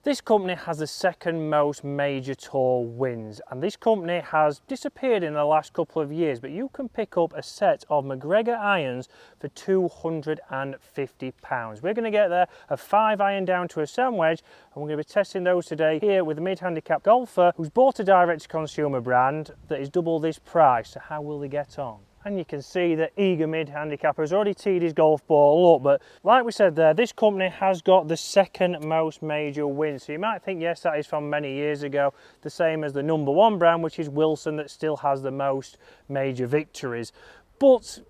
This company has the second most major tour wins, and this company has disappeared in the last couple of years, but you can pick up a set of McGregor irons for £250. We're going to get there a 5-iron down to a sand wedge, and we're going to be testing those today here with a mid-handicap golfer who's bought a direct-to-consumer brand that is double this price. So how will they get on? And you can see that eager mid-handicapper has already teed his golf ball up, but like we said there, this company has got the second most major wins. So you might think, yes, that is from many years ago, the same as the #1 brand, which is Wilson, that still has the most major victories. But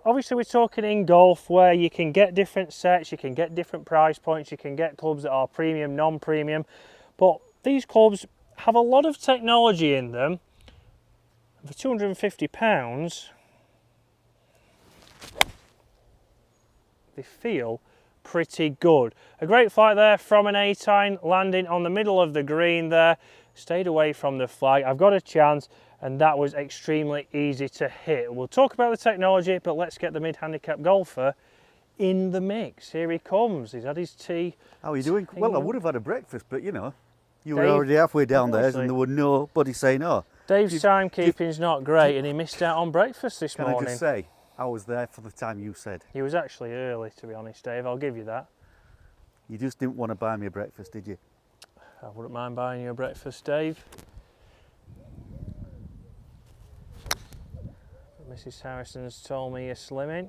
obviously we're talking in golf where you can get different sets, you can get different price points, you can get clubs that are premium, non-premium, but these clubs have a lot of technology in them. For £250, they feel pretty good. A great flight there from an 8-iron, landing on the middle of the green there. Stayed away from the flag. I've got a chance, and that was extremely easy to hit. We'll talk about the technology, but let's get the mid-handicap golfer in the mix. Here he comes. He's had his tea. How are you doing? Well, I would have had a breakfast, but you know, you were already halfway down there, and there were nobody saying no. Dave's timekeeping's not great, and he missed out on breakfast this morning. Can I just say, I was there for the time you said. He was actually early, to be honest, Dave. I'll give you that. You just didn't want to buy me a breakfast, did you? I wouldn't mind buying you a breakfast, Dave. But Mrs. Harrison's told me you're slimming.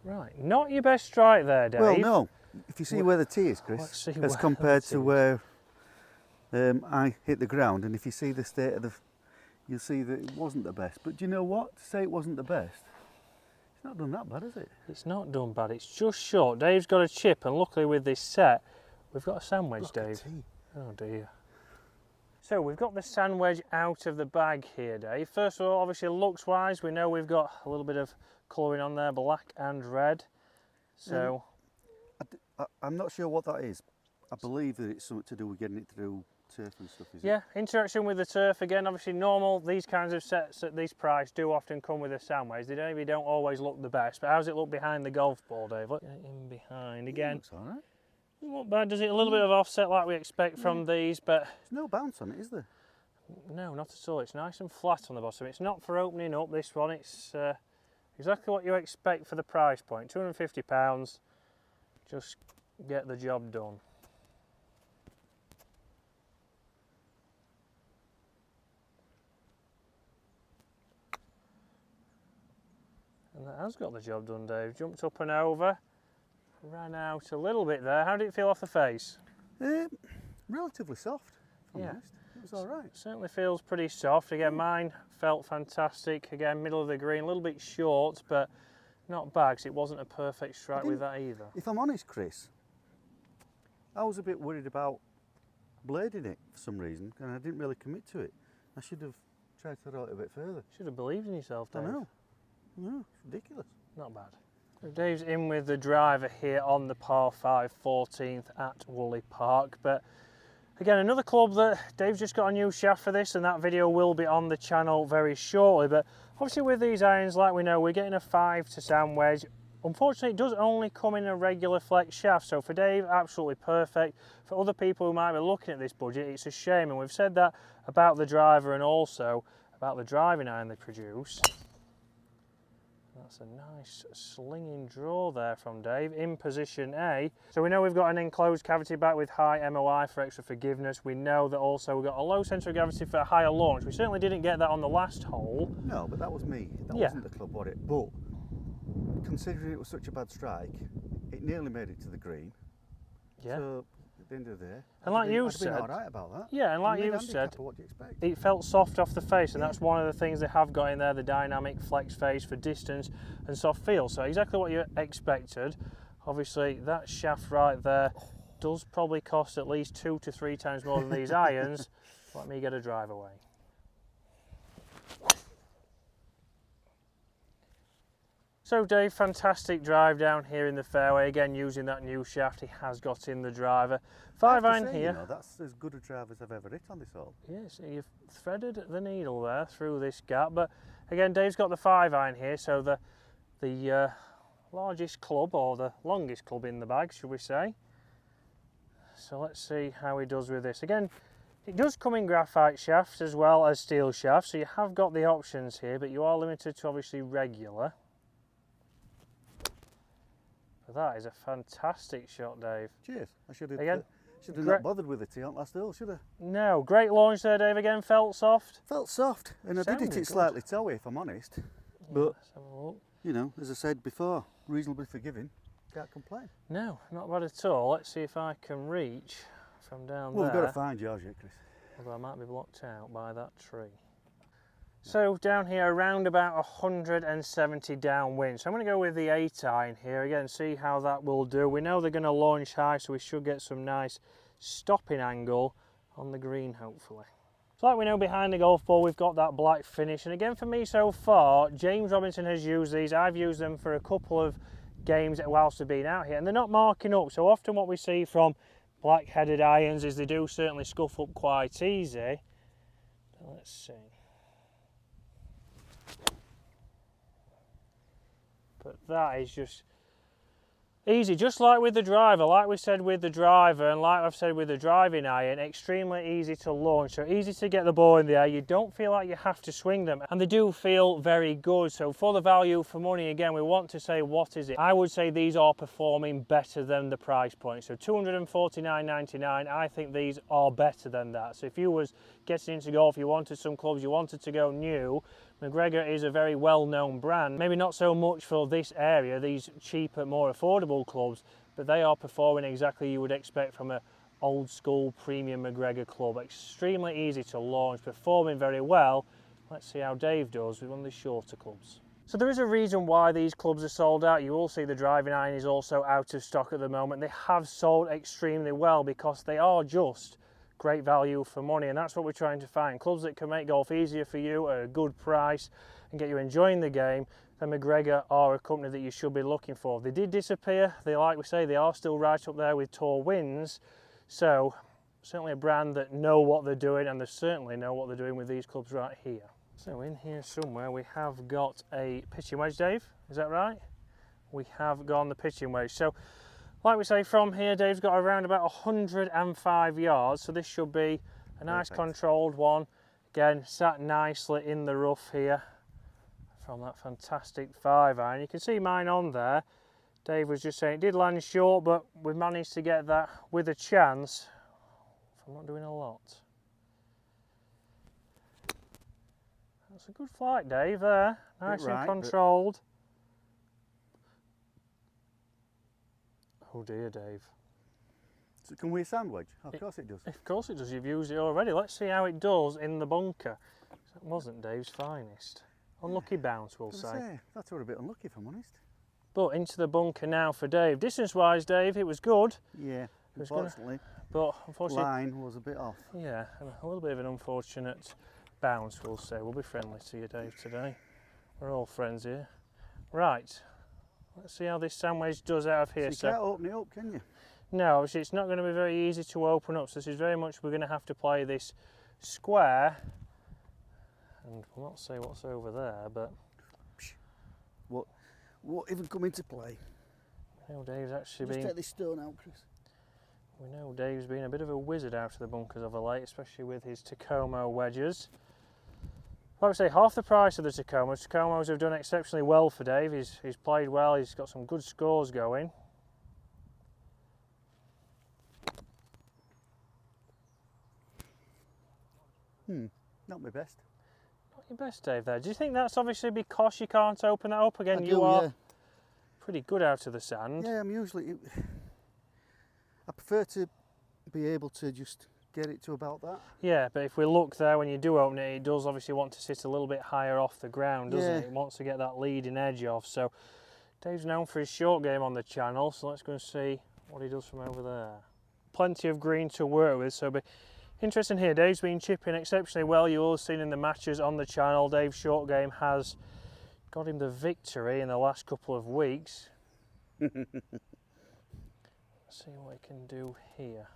Right, not your best strike there, Dave. Well, no. If you see where the tee is, Chris, as compared to where I hit the ground, and if you see the state of the, you'll see that it wasn't the best. But do you know what? To say it wasn't the best, it's not done that bad, is it? It's not done bad, it's just short. Dave's got a chip, and luckily with this set, we've got a sand wedge, Dave. Oh dear. So we've got the sand wedge out of the bag here, Dave. First of all, obviously looks wise, we know we've got a little bit of colouring on there, black and red. So I'm not sure what that is. I believe that it's something to do with getting it through turf and stuff, is it? Yeah, interaction with the turf again. Obviously normal, these kinds of sets at this price do often come with a sand wedge. They maybe don't always look the best, but how's it look behind the golf ball, Dave? Look in behind again. Looks all right. Not bad, does it? A little bit of offset like we expect from these, but there's no bounce on it, is there? No, not at all. It's nice and flat on the bottom. It's not for opening up, this one. It's exactly what you expect for the price point. £250, just get the job done. And that has got the job done, Dave. Jumped up and over, ran out a little bit there. How did it feel off the face? Relatively soft, if I'm honest. It was all right. Certainly feels pretty soft. Again, mine felt fantastic. Again, middle of the green, a little bit short, but not bad, 'cause it wasn't a perfect strike with that either. If I'm honest, Chris, I was a bit worried about blading it for some reason, and I didn't really commit to it. I should have tried to throw it a bit further. Should have believed in yourself, Dave. I know. No, it's ridiculous. Not bad. So Dave's in with the driver here on the par 5 14th at Woolley Park. But again, another club that Dave's just got a new shaft for this, and that video will be on the channel very shortly. But obviously with these irons, like we know, we're getting a 5 to sand wedge. Unfortunately, it does only come in a regular flex shaft. So for Dave, absolutely perfect. For other people who might be looking at this budget, it's a shame. And we've said that about the driver and also about the driving iron they produce. That's a nice slinging draw there from Dave in position A. So we know we've got an enclosed cavity back with high MOI for extra forgiveness. We know that also we've got a low centre of gravity for a higher launch. We certainly didn't get that on the last hole. No, but that was me. That wasn't the club, was it? But considering it was such a bad strike, it nearly made it to the green. Yeah. So at the end of the day, and like you I'd said, been all right about that. Yeah, and like you said, what do you expect? It felt soft off the face, and that's one of the things they have got in there, the dynamic flex face for distance and soft feel. So exactly what you expected. Obviously that shaft right there does probably cost at least 2 to 3 times more than these irons. Let me get a drive away. So Dave, fantastic drive down here in the fairway. Again, using that new shaft, he has got in the driver. 5-iron here. You know, that's as good a drive as I've ever hit on this hole. Yes, you've threaded the needle there through this gap. But again, Dave's got the 5-iron here, so the largest club, or the longest club in the bag, should we say. So let's see how he does with this. Again, it does come in graphite shafts as well as steel shafts, so you have got the options here, but you are limited to obviously regular. But that is a fantastic shot, Dave. Cheers. I should have not bothered with the tee on last hole, should I? No, great launch there, Dave. Again, felt soft. Felt soft, and I did hit it slightly toey, if I'm honest. Yeah, but let's have a look. You know, as I said before, reasonably forgiving. Can't complain. No, not bad at all. Let's see if I can reach from down there. We've got to find yours yet, Chris. Although I might be blocked out by that tree. So down here, around about 170 downwind. So I'm going to go with the 8 iron here again, see how that will do. We know they're going to launch high, so we should get some nice stopping angle on the green, hopefully. So like we know, behind the golf ball, we've got that black finish. And again, for me so far, James Robinson has used these. I've used them for a couple of games whilst we've been out here, and they're not marking up. So often what we see from black-headed irons is they do certainly scuff up quite easy. But let's see. But that is just easy, just like with the driver, like we said with the driver and like I've said with the driving iron, extremely easy to launch, so easy to get the ball in the air. You don't feel like you have to swing them, and they do feel very good. So for the value for money, again, we want to say, what is it? I would say these are performing better than the price point. So $249.99, I think these are better than that. So if you was getting into golf, you wanted some clubs, you wanted to go new, McGregor is a very well-known brand. Maybe not so much for this area, these cheaper, more affordable clubs, but they are performing exactly you would expect from an old school premium McGregor club. Extremely easy to launch, performing very well. Let's see how Dave does with one of the shorter clubs. So there is a reason why these clubs are sold out. You will see the driving iron is also out of stock at the moment. They have sold extremely well because they are just great value for money, and that's what we're trying to find. Clubs that can make golf easier for you at a good price and get you enjoying the game. Then McGregor are a company that you should be looking for. They did disappear. They, like we say, they are still right up there with Tour Wins. So certainly a brand that know what they're doing, and they certainly know what they're doing with these clubs right here. So in here somewhere we have got a pitching wedge, Dave, is that right? We have gone the pitching wedge. So like we say, from here, Dave's got around about 105 yards, so this should be a nice controlled one. Again, sat nicely in the rough here from that fantastic 5 iron. You can see mine on there. Dave was just saying it did land short, but we managed to get that with a chance from not doing a lot. That's a good flight, Dave, there. Nice and controlled. Oh dear, Dave. So can we sand wedge? Of course it does. Of course it does, you've used it already. Let's see how it does in the bunker. That wasn't Dave's finest. Unlucky bounce, we'll say. That's a bit unlucky, if I'm honest. But into the bunker now for Dave. Distance-wise, Dave, it was good. Yeah, unfortunately. But unfortunately, line was a bit off. Yeah, and a little bit of an unfortunate bounce, we'll say. We'll be friendly to you, Dave, today. We're all friends here. Right. Let's see how this sand wedge does out of here. So you can't open it up, can you? No, obviously it's not going to be very easy to open up, so this is very much, we're going to have to play this square, and we'll not say what's over there, but what even come into play? We know Dave's actually Just take this stone out, Chris. We know Dave's been a bit of a wizard out of the bunkers of late, especially with his Tacoma wedges. Like I say, half the price of the Tacomas. Tacomas have done exceptionally well for Dave. He's played well, he's got some good scores going. Not my best. Not your best, Dave, there. Do you think that's obviously because you can't open that up again? You are pretty good out of the sand. Yeah, I'm usually... I prefer to be able to just get it to about that. Yeah, but if we look there, when you do open it, it does obviously want to sit a little bit higher off the ground, doesn't it? It wants to get that leading edge off. So Dave's known for his short game on the channel, so let's go and see what he does from over there. Plenty of green to work with, so it'll be interesting here. Dave's been chipping exceptionally well. You've all seen in the matches on the channel, Dave's short game has got him the victory in the last couple of weeks. Let's see what he can do here.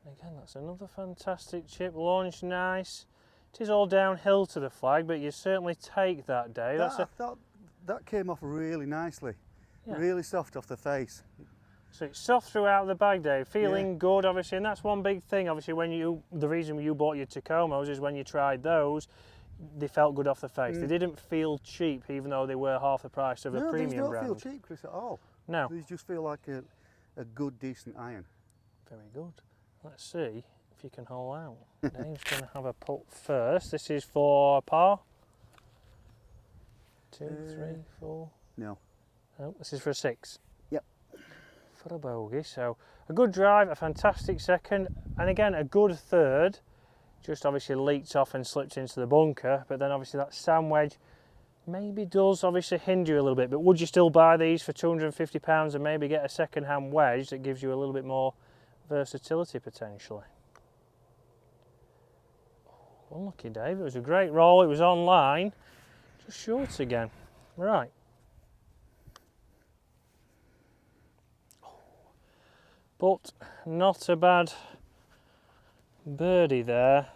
And again, that's another fantastic chip, launched nice. It is all downhill to the flag, but you certainly take that, Dave. I thought that came off really nicely. Really soft off the face. So it's soft throughout the bag, Dave. Feeling good, obviously, and that's one big thing. Obviously, the reason you bought your Tacomas is when you tried those, they felt good off the face. They didn't feel cheap, even though they were half the price of a premium brand. No, these don't feel cheap, Chris, at all. No. These just feel like a good, decent iron. Very good. Let's see if you can hold out. Dave's going to have a putt first. This is for par. 2, 3, 4. No. No, this is for a 6. Yep. For a bogey. So a good drive, a fantastic second, and again a good third. Just obviously leaked off and slipped into the bunker, but then obviously that sand wedge maybe does obviously hinder you a little bit. But would you still buy these for £250 and maybe get a second-hand wedge that gives you a little bit more versatility potentially? Unlucky, Dave. It was a great roll. It was online. Just short again. Right. But not a bad birdie there.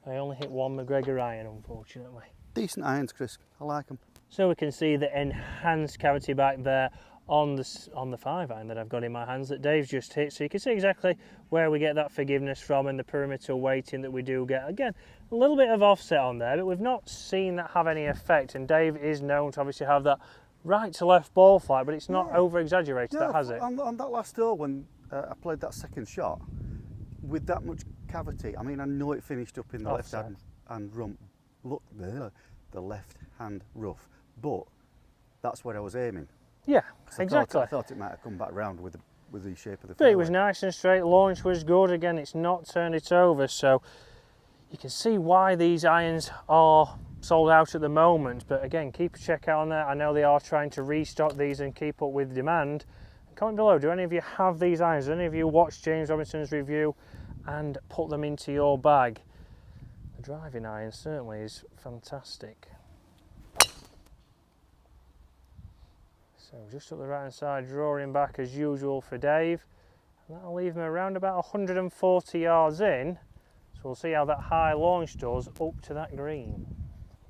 I only hit one McGregor iron, unfortunately. Decent irons, Chris. I like them. So we can see the enhanced cavity back there on the 5-iron that I've got in my hands that Dave's just hit. So you can see exactly where we get that forgiveness from and the perimeter weighting that we do get. Again, a little bit of offset on there, but we've not seen that have any effect. And Dave is known to obviously have that right to left ball flight, but it's not over exaggerated, that has it? On that last hole when I played that second shot, with that much cavity, I mean, I know it finished up in the left hand rump. Look, the left hand rough, but that's where I was aiming. Yeah, exactly. I thought it might have come back round with the shape of the fairway. But it was nice and straight, launch was good. Again, it's not turned it over, so you can see why these irons are sold out at the moment. But again, keep a check out on that. I know they are trying to restock these and keep up with demand. Comment below, do any of you have these irons? Do any of you watch James Robinson's review and put them into your bag? The driving iron certainly is fantastic. So just up the right hand side, drawing back as usual for Dave. And that'll leave him around about 140 yards in. So we'll see how that high launch does up to that green.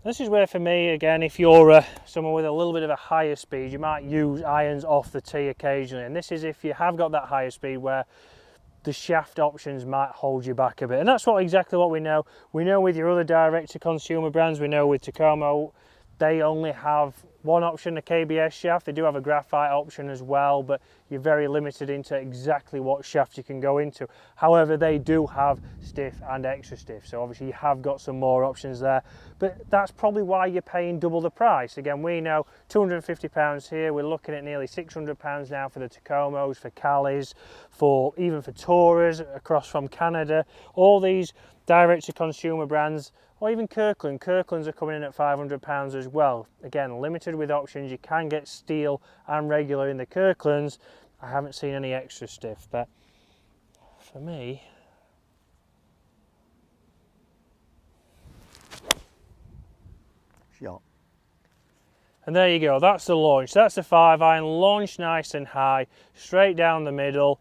This is where, for me, again, if you're someone with a little bit of a higher speed, you might use irons off the tee occasionally. And this is if you have got that higher speed where the shaft options might hold you back a bit. And that's exactly what we know. We know with your other direct-to-consumer brands, we know with Tacoma, they only have one option, a KBS shaft. They do have a graphite option as well, but you're very limited into exactly what shaft you can go into. However, they do have stiff and extra stiff, so obviously you have got some more options there. But that's probably why you're paying double the price. Again, we know £250 here. We're looking at nearly £600 now for the Tacomas, for Calis, even for Tourers across from Canada. All these direct-to-consumer brands, or even Kirkland. Kirklands are coming in at £500 as well. Again, limited with options. You can get steel and regular in the Kirklands. I haven't seen any extra stiff, but for me, shot. And there you go, that's the launch. That's the 5-iron, launch nice and high, straight down the middle.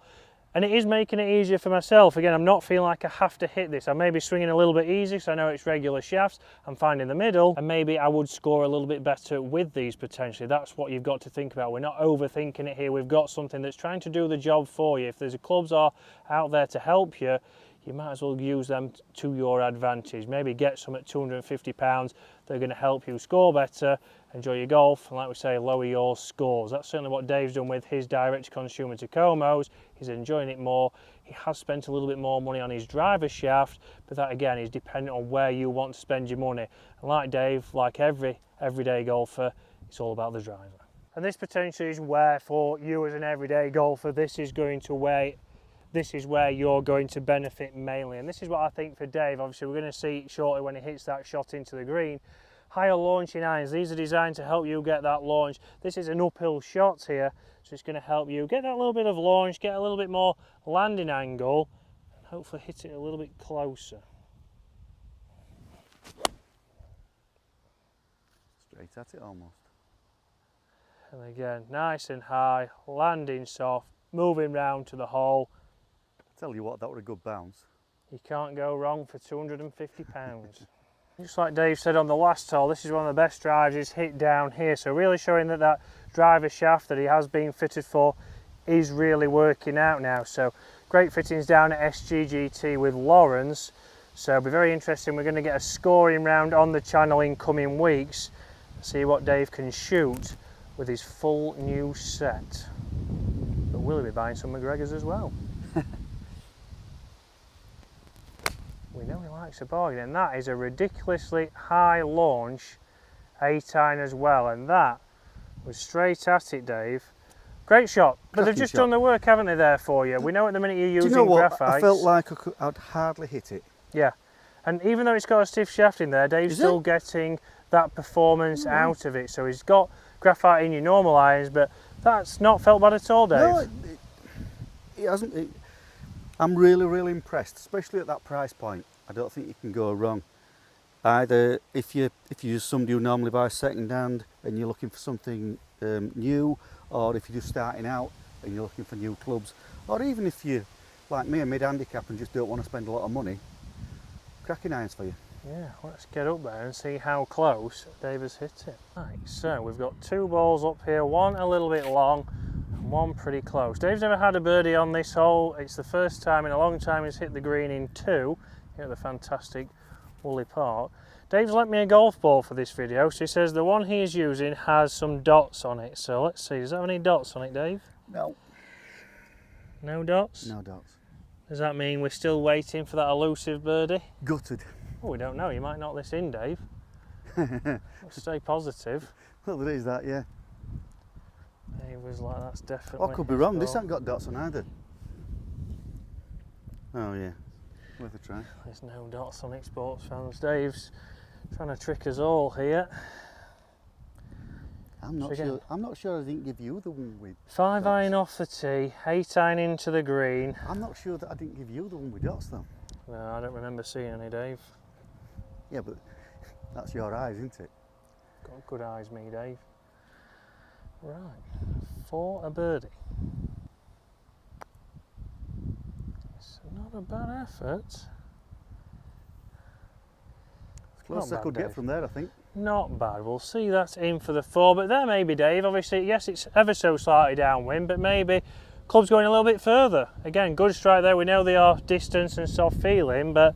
And it is making it easier for myself. Again, I'm not feeling like I have to hit this. I may be swinging a little bit easier because I know it's regular shafts. I'm finding the middle, and maybe I would score a little bit better with these potentially. That's what you've got to think about. We're not overthinking it here. We've got something that's trying to do the job for you. If there's clubs are out there to help you, you might as well use them to your advantage. Maybe get some at £250. They're going to help you score better, enjoy your golf, and like we say, lower your scores. That's certainly what Dave's done with his direct-to-consumer Tacomas. He's enjoying it more. He has spent a little bit more money on his driver shaft, but that again is dependent on where you want to spend your money. And like Dave, like every everyday golfer, it's all about the driver. And this potentially is where, for you as an everyday golfer, this is where you're going to benefit mainly. And this is what I think for Dave. Obviously, we're going to see shortly when he hits that shot into the green. Higher launching irons, these are designed to help you get that launch. This is an uphill shot here, so it's going to help you get that little bit of launch, get a little bit more landing angle, and hopefully hit it a little bit closer. Straight at it almost. And again, nice and high, landing soft, moving round to the hole. Tell you what, that was a good bounce. You can't go wrong for £250. Just like Dave said on the last hole, this is one of the best drives he's hit down here. So really showing that driver shaft that he has been fitted for is really working out now. So great fittings down at SGGT with Lawrence. So it'll be very interesting. We're going to get a scoring round on the channel in coming weeks. See what Dave can shoot with his full new set. But will he be buying some McGregors as well? We know he likes a bargain, and that is a ridiculously high launch 8-iron as well, and that was straight at it, Dave. Great shot, but they've just done the work, haven't they, there for you? We know at the minute you're using Do you know what? graphites. I felt like I'd hardly hit it. Yeah, and even though it's got a stiff shaft in there, Dave's still getting that performance out of it. So he's got graphite in your normal irons, but that's not felt bad at all, Dave. No, it hasn't. I'm really, really impressed, especially at that price point. I don't think you can go wrong. Either if you're just somebody who normally buys second hand and you're looking for something new, or if you're just starting out and you're looking for new clubs, or even if you're like me, a mid-handicap and just don't want to spend a lot of money, cracking irons for you. Yeah, let's get up there and see how close Dave has hit it. Right, so we've got 2 balls up here, one a little bit long and one pretty close. Dave's never had a birdie on this hole. It's the first time in a long time he's hit the green in 2 here at the fantastic Woolly Park. Dave's lent me a golf ball for this video, so he says the one he is using has some dots on it. So let's see, does that have any dots on it, Dave? No. No dots? No dots. Does that mean we're still waiting for that elusive birdie? Gutted. Oh, we don't know. You might knock this in, Dave. Let's stay positive. Well, there is that, yeah. Dave was like, that's definitely... I could be wrong. This hasn't got dots on either. Oh, yeah. Worth a try. There's no dots on it, sports fans. Dave's trying to trick us all here. I'm not sure I didn't give you the one with 5-iron off the tee, 8-iron into the green. I'm not sure that I didn't give you the one with dots though. No, I don't remember seeing any, Dave. Yeah, but that's your eyes, isn't it? Got good eyes, me, Dave. Right, for a birdie. It's not a bad effort. As close as I could get from there, I think. Not bad. We'll see that's in for the 4, but there maybe, Dave. Obviously, yes, it's ever so slightly downwind, but maybe club's going a little bit further. Again, good strike there. We know they are distance and soft feeling, but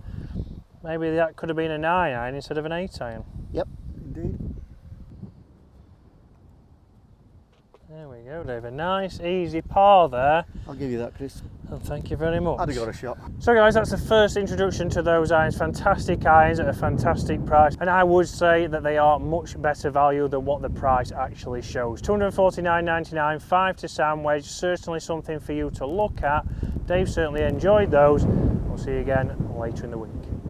maybe that could have been a 9-iron instead of an 8-iron. Yep, indeed. There we go, Dave. A nice, easy par there. I'll give you that, Chris. And thank you very much. I'd have got a shot. So guys, that's the first introduction to those irons. Fantastic irons at a fantastic price, and I would say that they are much better value than what the price actually shows. $249.99, 5 to Sam wedge, certainly something for you to look at. Dave certainly enjoyed those. We'll see you again later in the week.